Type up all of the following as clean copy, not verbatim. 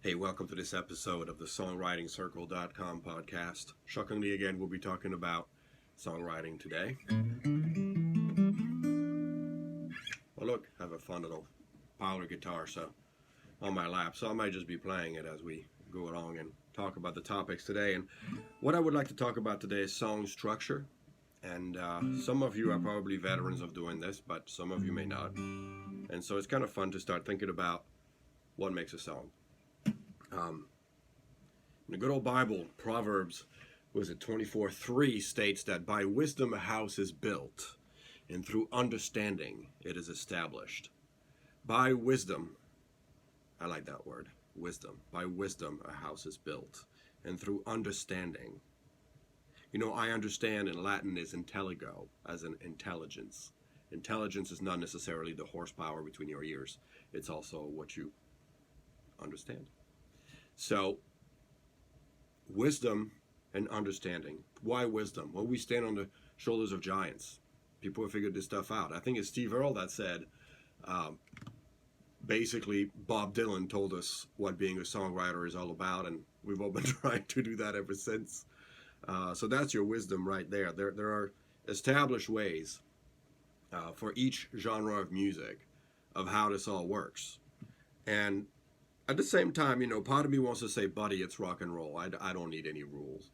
Hey, welcome to this episode of the SongwritingCircle.com podcast. Shockingly, again, we'll be talking about songwriting today. Well, look, I have a fun little parlor guitar on my lap, so I might just be playing it as we go along and talk about the topics today. And what I would like to talk about today is song structure. And some of you are probably veterans of doing this, but some of you may not. And so it's kind of fun to start thinking about what makes a song. In the good old Bible, Proverbs, 24:3 states that by wisdom a house is built, and through understanding it is established. By wisdom, I like that word, wisdom. By wisdom a house is built, and through understanding. You know, I understand in Latin is intelligo, as in intelligence. Intelligence is not necessarily the horsepower between your ears. It's also what you understand. So, wisdom and understanding. Why wisdom? Well, we stand on the shoulders of giants. People have figured this stuff out. I think it's Steve Earle that said, basically, Bob Dylan told us what being a songwriter is all about, and we've all been trying to do that ever since. So that's your wisdom right there. There are established ways for each genre of music of how this all works. And at the same time, you know, part of me wants to say, buddy, it's rock and roll. I don't need any rules.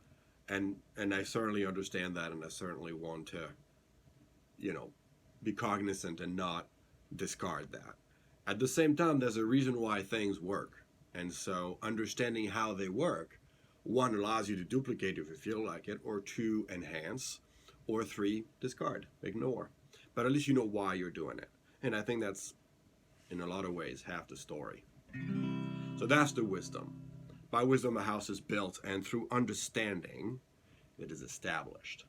And I certainly understand that, and I certainly want to, you know, be cognizant and not discard that. At the same time, there's a reason why things work. And so understanding how they work, one, allows you to duplicate if you feel like it, or two, enhance, or three, discard, ignore. But at least you know why you're doing it. And I think that's, in a lot of ways, half the story. So that's the wisdom. By wisdom a house is built, and through understanding it is established.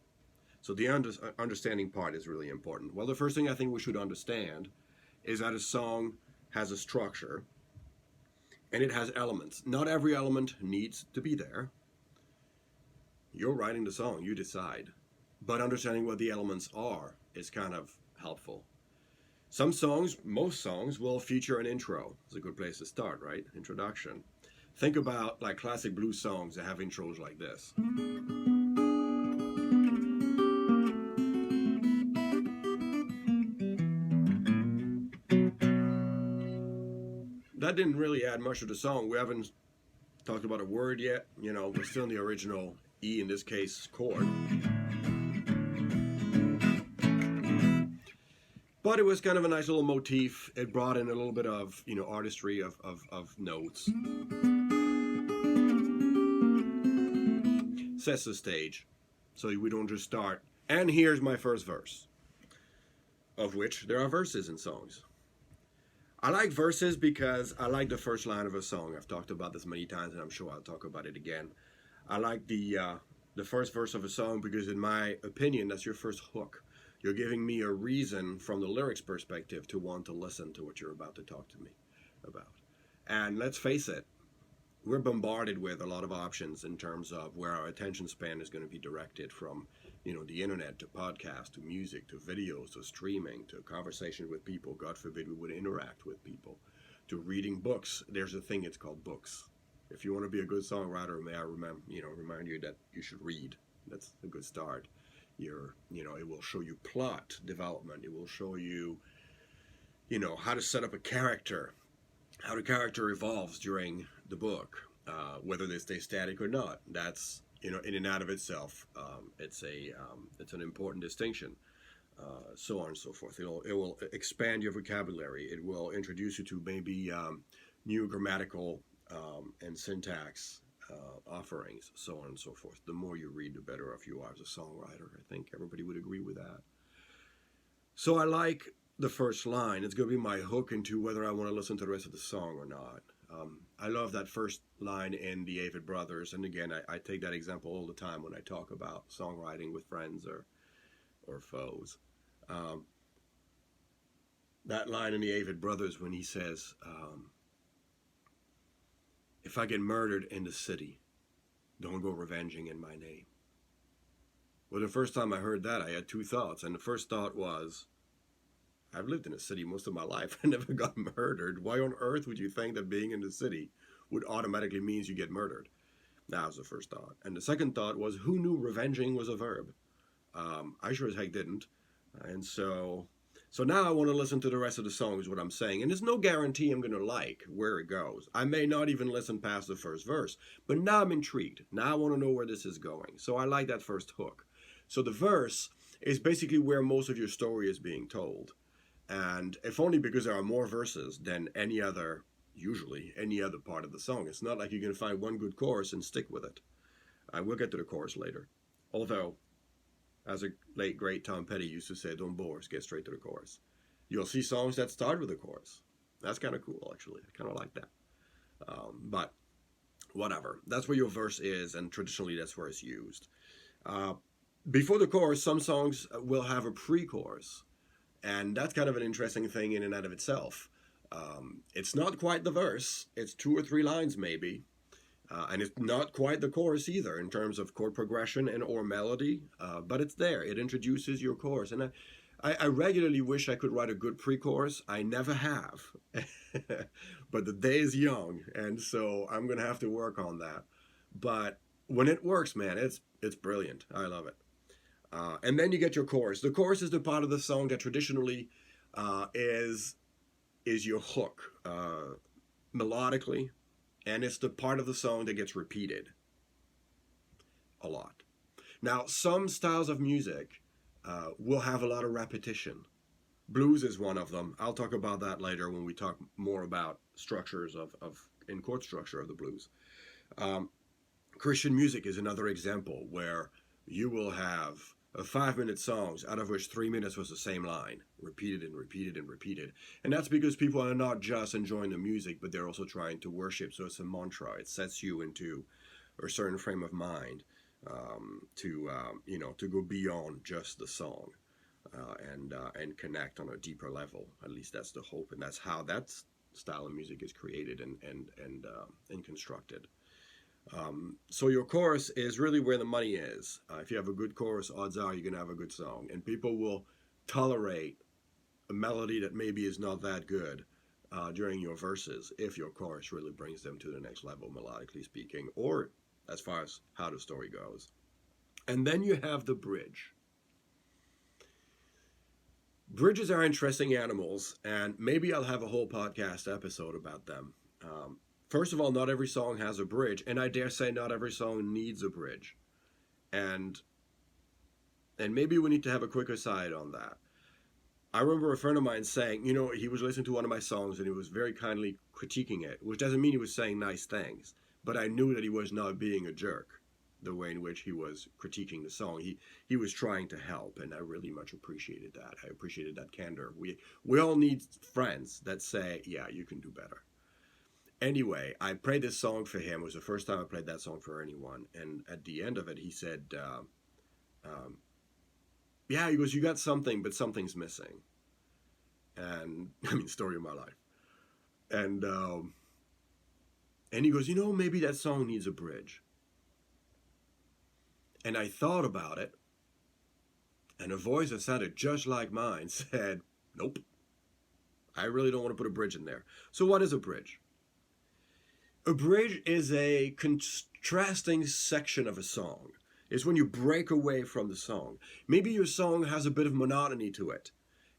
So the understanding part is really important. Well, the first thing I think we should understand is that a song has a structure, and it has elements. Not every element needs to be there. You're writing the song, you decide. But understanding what the elements are is kind of helpful. Some songs, most songs, will feature an intro. It's a good place to start, right? Introduction. Think about like classic blues songs that have intros like this. That didn't really add much to the song. We haven't talked about a word yet. You know, we're still in the original E, in this case, chord. But it was kind of a nice little motif. It brought in a little bit of, you know, artistry of notes. Sets the stage, so we don't just start. And here's my first verse, of which there are verses in songs. I like verses because I like the first line of a song. I've talked about this many times, and I'm sure I'll talk about it again. I like the first verse of a song because, in my opinion, that's your first hook. You're giving me a reason from the lyrics perspective to want to listen to what you're about to talk to me about. And let's face it, we're bombarded with a lot of options in terms of where our attention span is going to be directed, from, you know, the internet to podcasts to music to videos to streaming to conversation with people. God forbid we would interact with people, to reading books. There's a thing, it's called books. If you want to be a good songwriter, may I remind you that you should read. That's a good start. It will show you plot development. It will show you, you know, how to set up a character, how the character evolves during the book, whether they stay static or not. That's, you know, in and out of itself, it's an important distinction. So on and so forth. It will expand your vocabulary. It will introduce you to maybe new grammatical and syntax offerings, so on and so forth. The more you read, the better off you are as a songwriter. I think everybody would agree with that. So I like the first line. It's going to be my hook into whether I want to listen to the rest of the song or not. I love that first line in the Avett Brothers, and again, I take that example all the time when I talk about songwriting with friends or foes. That line in the Avett Brothers when he says, if I get murdered in the city, don't go revenging in my name. Well, the first time I heard that, I had two thoughts. And the first thought was, I've lived in a city most of my life. I never got murdered. Why on earth would you think that being in the city would automatically means you get murdered. That was the first thought. And the second thought was, who knew revenging was a verb? I sure as heck didn't. And so now I want to listen to the rest of the song is what I'm saying. And there's no guarantee I'm going to like where it goes. I may not even listen past the first verse. But now I'm intrigued. Now I want to know where this is going. So I like that first hook. So the verse is basically where most of your story is being told. And if only because there are more verses than usually any other part of the song. It's not like you can find one good chorus and stick with it. I will get to the chorus later. Although, as a late great Tom Petty used to say, don't bore us, get straight to the chorus. You'll see songs that start with a chorus. That's kind of cool, actually. I kind of like that. But whatever. That's where your verse is, and traditionally that's where it's used. Before the chorus, some songs will have a pre-chorus. And that's kind of an interesting thing in and out of itself. It's not quite the verse. It's 2 or 3 lines maybe. And it's not quite the chorus either in terms of chord progression and or melody. But it's there. It introduces your chorus. And I regularly wish I could write a good pre-chorus. I never have. But the day is young. And so I'm going to have to work on that. But when it works, man, it's brilliant. I love it. And then you get your chorus. The chorus is the part of the song that traditionally is your hook melodically, and it's the part of the song that gets repeated a lot. Now, some styles of music will have a lot of repetition. Blues is one of them. I'll talk about that later when we talk more about structures in chord structure of the blues. Christian music is another example where you will have 5-minute songs, out of which 3 minutes was the same line, repeated and repeated and repeated. And that's because people are not just enjoying the music, but they're also trying to worship. So it's a mantra. It sets you into a certain frame of mind to go beyond just the song and connect on a deeper level. At least that's the hope, and that's how that style of music is created and constructed. So your chorus is really where the money is. If you have a good chorus, odds are you're going to have a good song. And people will tolerate a melody that maybe is not that good during your verses if your chorus really brings them to the next level, melodically speaking, or as far as how the story goes. And then you have the bridge. Bridges are interesting animals, and maybe I'll have a whole podcast episode about them. First of all, not every song has a bridge, and I dare say not every song needs a bridge. And maybe we need to have a quick aside on that. I remember a friend of mine saying, he was listening to one of my songs and he was very kindly critiquing it, which doesn't mean he was saying nice things, but I knew that he was not being a jerk, the way in which he was critiquing the song. He was trying to help, and I really much appreciated that. I appreciated that candor. We all need friends that say, yeah, you can do better. Anyway, I played this song for him. It was the first time I played that song for anyone. And at the end of it, he said, yeah, he goes, you got something, but something's missing. And, story of my life. And he goes, maybe that song needs a bridge. And I thought about it. And a voice that sounded just like mine said, nope. I really don't want to put a bridge in there. So what is a bridge? A bridge is a contrasting section of a song. It's when you break away from the song. Maybe your song has a bit of monotony to it.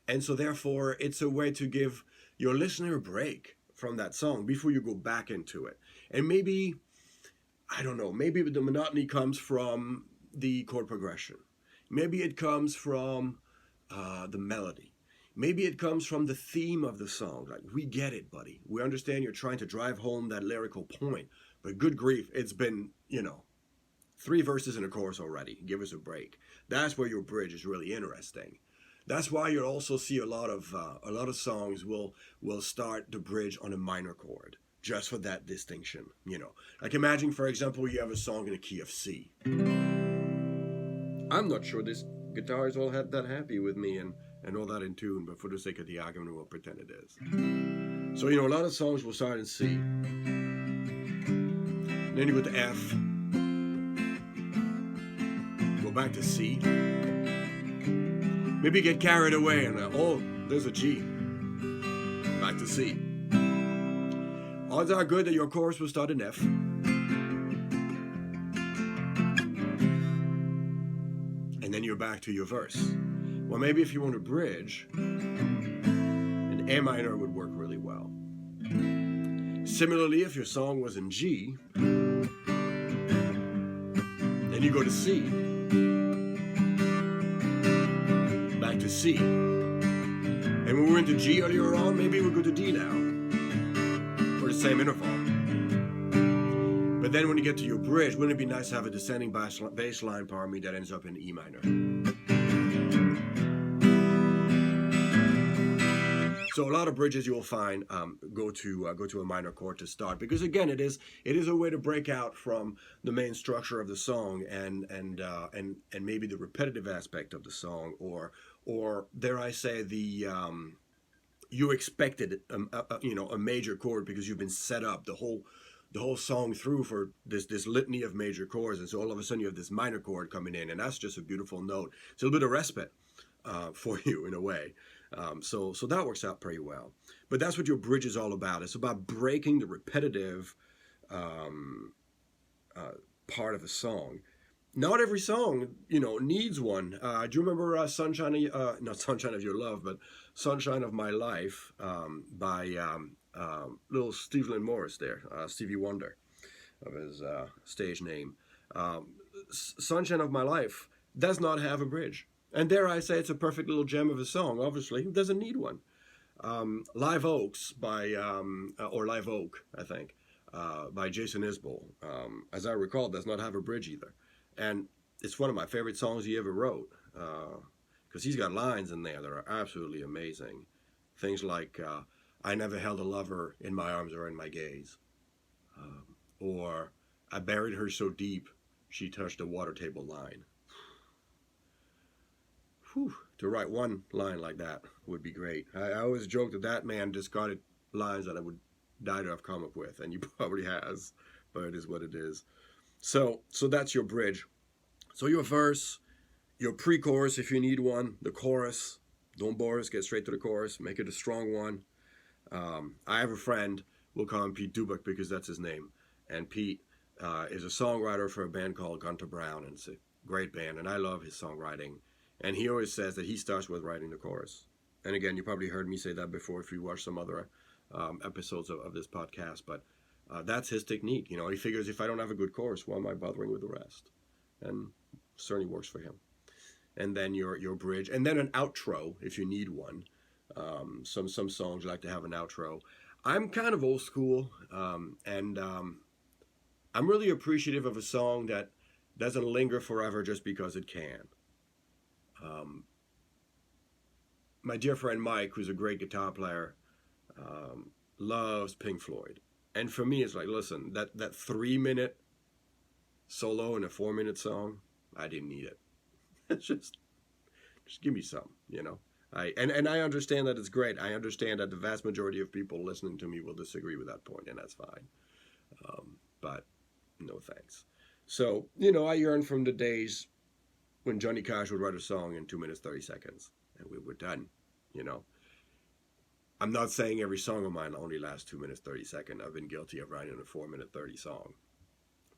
And so therefore, it's a way to give your listener a break from that song before you go back into it. And maybe, I don't know, maybe the monotony comes from the chord progression. Maybe it comes from the melody. Maybe it comes from the theme of the song. Like, we get it, buddy. We understand you're trying to drive home that lyrical point. But good grief, it's been, 3 verses and a chorus already. Give us a break. That's where your bridge is really interesting. That's why you'll also see a lot of songs will start the bridge on a minor chord, just for that distinction. Like imagine, for example, you have a song in a key of C. I'm not sure this guitar is all that happy with me and all that in tune, but for the sake of the argument, we'll pretend it is. So, a lot of songs will start in C. And then you go to F. Go back to C. Maybe you get carried away and, there's a G. Back to C. Odds are good that your chorus will start in F. And then you're back to your verse. Well, maybe if you want a bridge, an A minor would work really well. Similarly, if your song was in G, then you go to C, back to C. And when we went to G earlier on, maybe we'll go to D now, for the same interval. But then when you get to your bridge, wouldn't it be nice to have a descending bass line, pardon me, that ends up in E minor? So a lot of bridges you'll find go to a minor chord to start, because again it is a way to break out from the main structure of the song and maybe the repetitive aspect of the song, or dare I say the you expected a major chord because you've been set up the whole song through for this litany of major chords, and so all of a sudden you have this minor chord coming in, and that's just a beautiful note. It's a little bit of respite for you in a way. So that works out pretty well. But that's what your bridge is all about. It's about breaking the repetitive part of a song. Not every song, needs one. Do you remember not Sunshine of Your Love, but Sunshine of My Life by little Stevie Morris there, Stevie Wonder of his stage name. Sunshine of My Life does not have a bridge. And dare I say, it's a perfect little gem of a song. Obviously, it doesn't need one. Live Oaks Live Oak, I think, by Jason Isbell, as I recall, does not have a bridge either. And it's one of my favorite songs he ever wrote, because he's got lines in there that are absolutely amazing. Things like, I never held a lover in my arms or in my gaze. Or, I buried her so deep, she touched a water table line. Whew, to write one line like that would be great. I always joke that man discarded lines that I would die to have come up with, and he probably has, but it is what it is. So that's your bridge. So your verse, your pre-chorus if you need one, the chorus, don't bore us, get straight to the chorus, make it a strong one. I have a friend, we'll call him Pete Dubak because that's his name, and Pete is a songwriter for a band called Gunter Brown, and it's a great band, and I love his songwriting. And he always says that he starts with writing the chorus. And again, you probably heard me say that before if you watch some other episodes of this podcast. But that's his technique. He figures if I don't have a good chorus, why am I bothering with the rest? And certainly works for him. And then your bridge. And then an outro, if you need one. Some songs like to have an outro. I'm kind of old school. And I'm really appreciative of a song that doesn't linger forever just because it can. My dear friend Mike, who's a great guitar player, loves Pink Floyd. And for me, it's like, listen, that 3-minute solo in a 4-minute song, I didn't need it. It's just give me some, And I understand that it's great. I understand that the vast majority of people listening to me will disagree with that point, and that's fine. But no thanks. So, I yearn from the days when Johnny Cash would write a song in 2 minutes, 30 seconds, and we were done, I'm not saying every song of mine only lasts 2 minutes, 30 seconds. I've been guilty of writing a 4-minute, 30 song.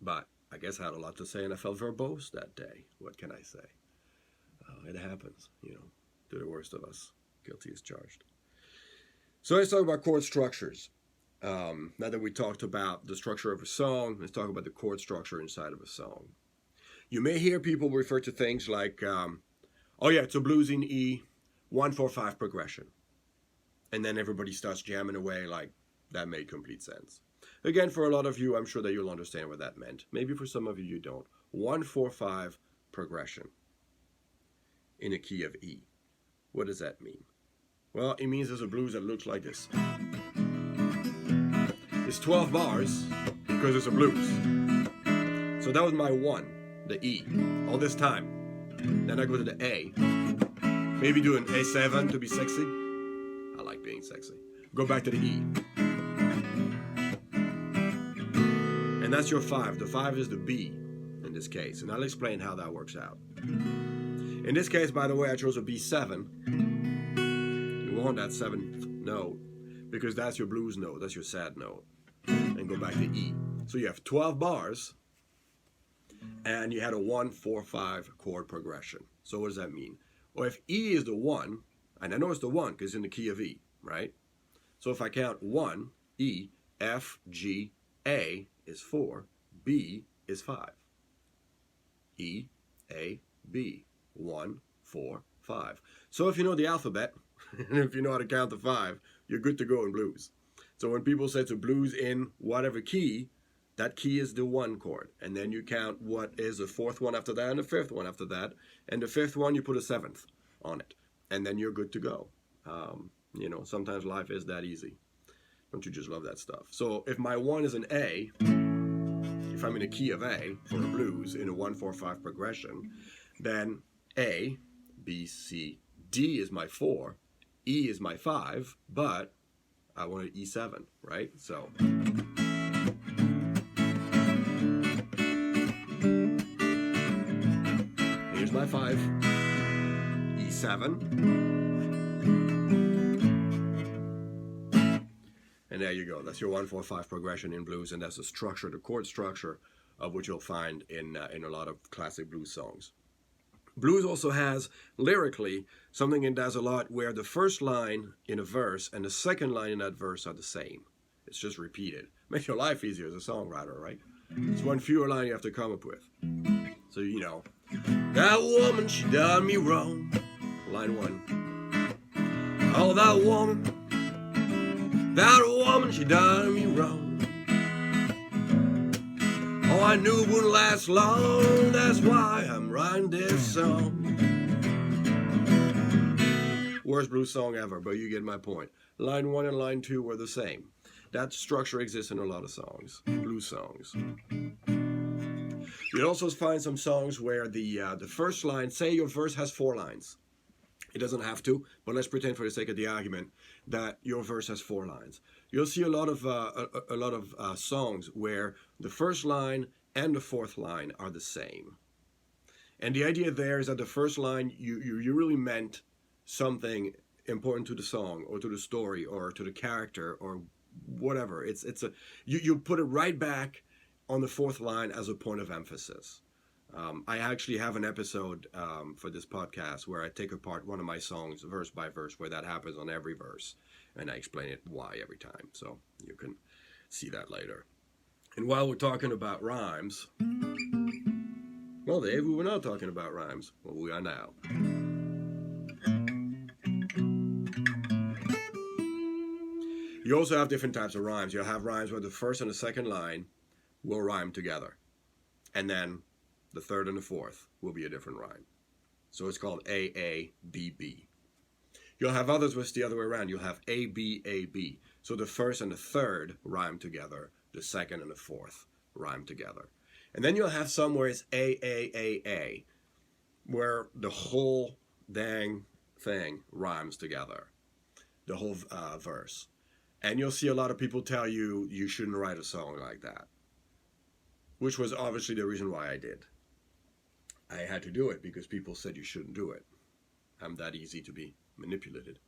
But I guess I had a lot to say, and I felt verbose that day. What can I say? It happens, to the worst of us. Guilty as charged. So let's talk about chord structures. Now that we talked about the structure of a song, let's talk about the chord structure inside of a song. You may hear people refer to things like, it's a blues in E, 1-4-5 progression. And then everybody starts jamming away like that made complete sense. Again, for a lot of you, I'm sure that you'll understand what that meant. Maybe for some of you, you don't. 1-4-5 progression in a key of E. What does that mean? Well, it means there's a blues that looks like this. It's 12 bars because it's a blues. So that was my 1. The E, all this time. Then I go to the A. Maybe do an A7 to be sexy. I like being sexy. Go back to the E. And that's your 5. The 5 is the B in this case. And I'll explain how that works out. In this case, by the way, I chose a B7. You want that 7th note because that's your blues note. That's your sad note. and go back to E. So you have 12 bars, and you had a 1, 4, 5 chord progression. So what does that mean? Well, if E is the 1, and I know it's the 1 because it's in the key of E, right? So if I count 1, E, F, G, A is 4, B is 5. E, A, B, 1, 4, 5. So if you know the alphabet, and if you know how to count to 5, you're good to go in blues. So when people say to blues in whatever key, that key is the 1 chord. And then you count what is the 4th one after that and the 5th one after that. And the 5th one, you put a 7th on it. And then you're good to go. You know, sometimes life is that easy. Don't you just love that stuff? So if my 1 is an A, if I'm in a key of A for the blues in a 1, 4, 5 progression, then A, B, C, D is my 4, E is my 5, but I want an E7, right? So here's my 5, E7. And there you go. That's your 1, 4, 5 progression in blues, and that's the structure, the chord structure of which you'll find in a lot of classic blues songs. Blues also has, lyrically, something it does a lot where the first line in a verse and the second line in that verse are the same. It's just repeated. Makes your life easier as a songwriter, right? It's one fewer line you have to come up with. So, you know, that woman, she done me wrong. Line 1. Oh, that woman, she done me wrong. Oh, I knew it wouldn't last long, that's why I'm writing this song. Worst blues song ever, but you get my point. Line 1 and line 2 were the same. That structure exists in a lot of songs, blues songs. You'll also find some songs where the first line, say your verse has 4 lines. It doesn't have to, but let's pretend for the sake of the argument that your verse has 4 lines. You'll see a lot of songs where the first line and the 4th line are the same. And the idea there is that the first line, you really meant something important to the song or to the story or to the character or whatever. You put it right back on the 4th line as a point of emphasis. I actually have an episode for this podcast where I take apart one of my songs verse by verse, where that happens on every verse, and I explain it why every time, so you can see that later. And while we're talking about rhymes, well, Dave, we were not talking about rhymes. Well, we are now. You also have different types of rhymes. You'll have rhymes where the first and the second line will rhyme together, and then the 3rd and the 4th will be a different rhyme. So it's called A, A, B, B. You'll have others where it's the other way around. You'll have A, B, A, B. So the 1st and the 3rd rhyme together. The 2nd and the 4th rhyme together. And then you'll have some where it's A, A, A, A, where the whole dang thing rhymes together. The whole verse. And you'll see a lot of people tell you you shouldn't write a song like that. Which was obviously the reason why I did. I had to do it because people said you shouldn't do it. I'm that easy to be manipulated,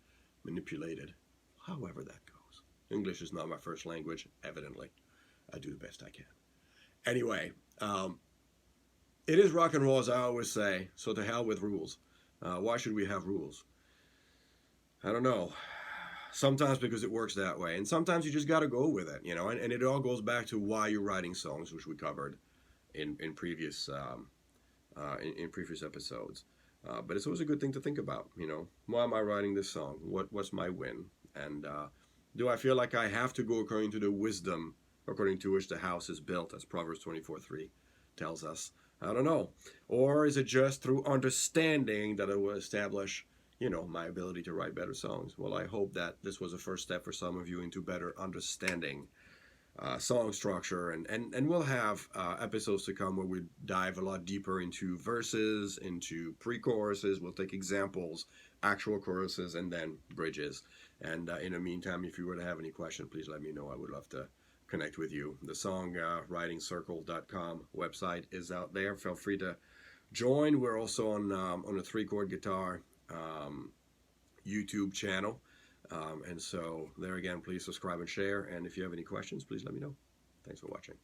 however that goes. English is not my first language, evidently. I do the best I can. Anyway, it is rock and roll, as I always say, so to hell with rules. Why should we have rules? I don't know. Sometimes because it works that way, and sometimes you just got to go with it, you know, and it all goes back to why you're writing songs, which we covered in previous episodes. But it's always a good thing to think about, you know. Why am I writing this song? What's my win? And do I feel like I have to go according to the wisdom, according to which the house is built, as Proverbs 24:3 tells us? I don't know. Or is it just through understanding that it will establish, you know, my ability to write better songs? Well, I hope that this was a first step for some of you into better understanding song structure, and we'll have episodes to come where we dive a lot deeper into verses, into pre-choruses. We'll take examples, actual choruses, and then bridges. And in the meantime, if you were to have any question, please let me know. I would love to connect with you. The songwritingcircle.com website is out there. Feel free to join. We're also on the 3Chord Guitar YouTube channel. And so there again, please subscribe and share. And if you have any questions, please let me know. Thanks for watching.